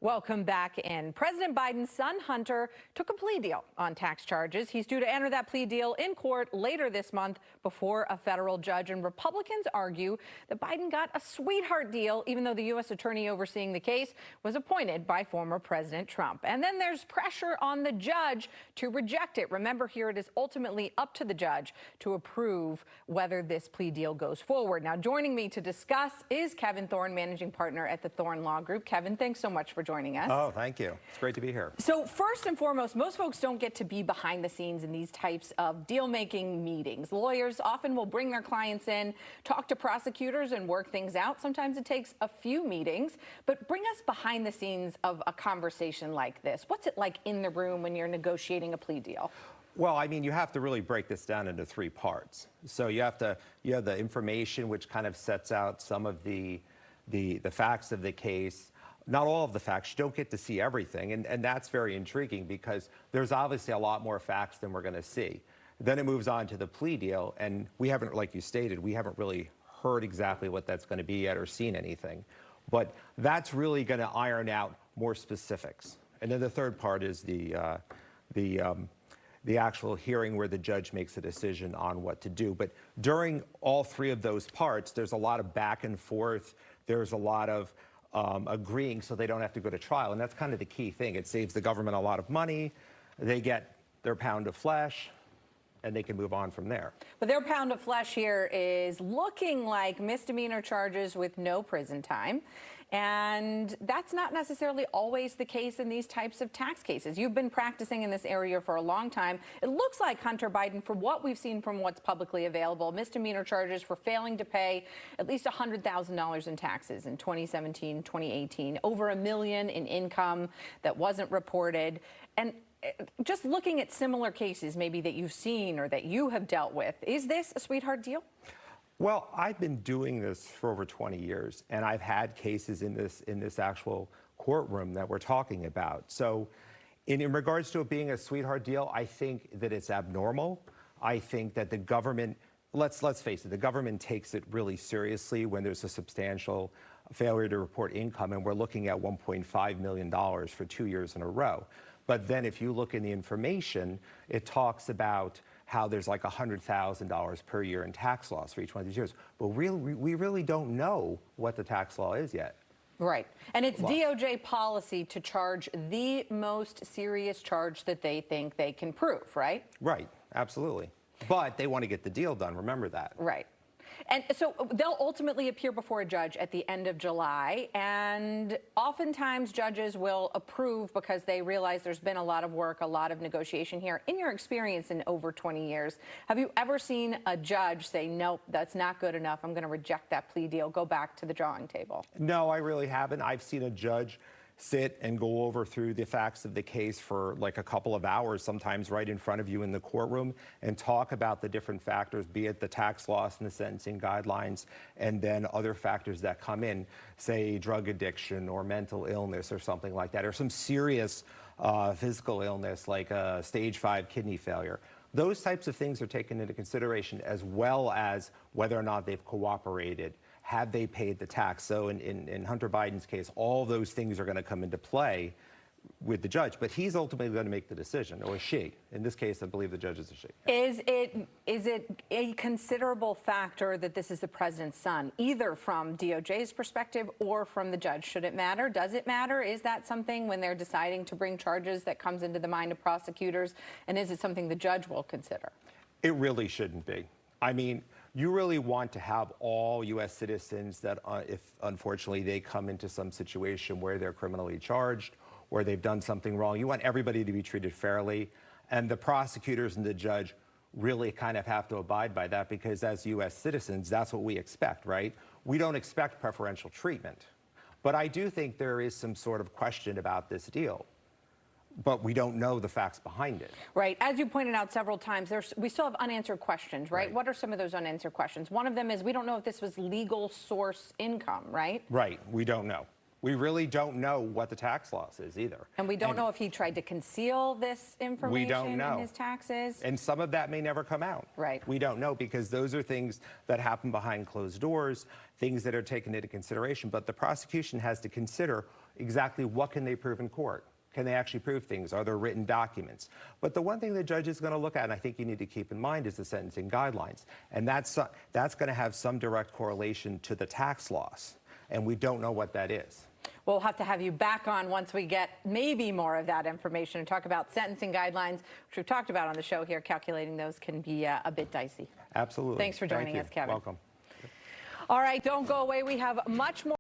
Welcome back in. President Biden's son, Hunter, took a plea deal on tax charges. He's due to enter that plea deal in court later this month before a federal judge. And Republicans argue that Biden got a sweetheart deal, even though the U.S. attorney overseeing the case was appointed by former President Trump. And then there's pressure on the judge to reject it. Remember, here it is ultimately up to the judge to approve whether this plea deal goes forward. Now, joining me to discuss is Kevin Thorn, managing partner at the Thorn Law Group. Kevin, thanks so much for joining us. Oh, thank you. It's great to be here. So first and foremost, most folks don't get to be behind the scenes in these types of deal-making meetings. Lawyers often will bring their clients in, talk to prosecutors, and work things out. Sometimes it takes a few meetings, but bring us behind the scenes of a conversation like this. What's it like in the room when you're negotiating a plea deal? Well, I mean, you have to really break this down into three parts. So you have the information, which kind of sets out some of the facts of the case. Not all of the facts. You don't get to see everything, and that's very intriguing because there's obviously a lot more facts than we're going to see. Then it moves on to the plea deal, and we haven't, like you stated, we haven't really heard exactly what that's going to be yet or seen anything. But that's really going to iron out more specifics. And then the third part is the actual hearing where the judge makes a decision on what to do. But during all three of those parts, there's a lot of back and forth. There's a lot of agreeing so they don't have to go to trial. And that's kind of the key thing. It saves the government a lot of money. They get their pound of flesh, and they can move on from there. But their pound of flesh here is looking like misdemeanor charges with no prison time. And that's not necessarily always the case in these types of tax cases. You've been practicing in this area for a long time. It looks like Hunter Biden, for what we've seen from what's publicly available, misdemeanor charges for failing to pay at least $100,000 in taxes in 2017, 2018, over $1 million in income that wasn't reported. And just looking at similar cases maybe that you've seen or that you have dealt with, is this a sweetheart deal? Well, I've been doing this for over 20 years, and I've had cases in this actual courtroom that we're talking about. So in regards to it being a sweetheart deal, I think that it's abnormal. I think that the government, let's face it, the government takes it really seriously when there's a substantial failure to report income, and we're looking at $1.5 million for 2 years in a row. But then if you look in the information, it talks about how there's like $100,000 per year in tax loss for each one of these years. But we really don't know what the tax law is yet. Right. And it's DOJ policy to charge the most serious charge that they think they can prove, right? Right. Absolutely. But they want to get the deal done. Remember that. Right. And so they'll ultimately appear before a judge at the end of July, and oftentimes judges will approve because they realize there's been a lot of work, a lot of negotiation here. In your experience in over 20 years, have you ever seen a judge say, nope, that's not good enough, I'm going to reject that plea deal, go back to the drawing table? No, I really haven't. I've seen a judge sit and go over through the facts of the case for like a couple of hours, sometimes right in front of you in the courtroom, and talk about the different factors, be it the tax loss and the sentencing guidelines, and then other factors that come in, say drug addiction or mental illness or something like that, or some serious physical illness like stage 5 kidney failure. Those types of things are taken into consideration, as well as whether or not they've cooperated. Have they paid the tax? So in Hunter Biden's case, all those things are going to come into play with the judge, but he's ultimately going to make the decision, or she. In this case, I believe the judge is a she. Is it a considerable factor that this is the president's son, either from DOJ's perspective or from the judge? Should it matter? Does it matter? Is that something when they're deciding to bring charges that comes into the mind of prosecutors? And is it something the judge will consider? It really shouldn't be. I mean, you really want to have all U.S. citizens that, if unfortunately they come into some situation where they're criminally charged or they've done something wrong, you want everybody to be treated fairly. And the prosecutors and the judge really kind of have to abide by that, because as U.S. citizens, that's what we expect, right? We don't expect preferential treatment. But I do think there is some sort of question about this deal. But we don't know the facts behind it. Right. As you pointed out several times, we still have unanswered questions, right? What are some of those unanswered questions? One of them is we don't know if this was legal source income, right? Right. We don't know. We really don't know what the tax loss is either. And we don't know if he tried to conceal this information in his taxes. And some of that may never come out. Right. We don't know, because those are things that happen behind closed doors, things that are taken into consideration. But the prosecution has to consider exactly what can they prove in court. Can they actually prove things? Are there written documents? But the one thing the judge is going to look at, and I think you need to keep in mind, is the sentencing guidelines. And that's going to have some direct correlation to the tax loss. And we don't know what that is. We'll have to have you back on once we get maybe more of that information and talk about sentencing guidelines, which we've talked about on the show here. Calculating those can be a bit dicey. Absolutely. Thanks for joining us, Kevin. Welcome. All right, don't go away. We have much more.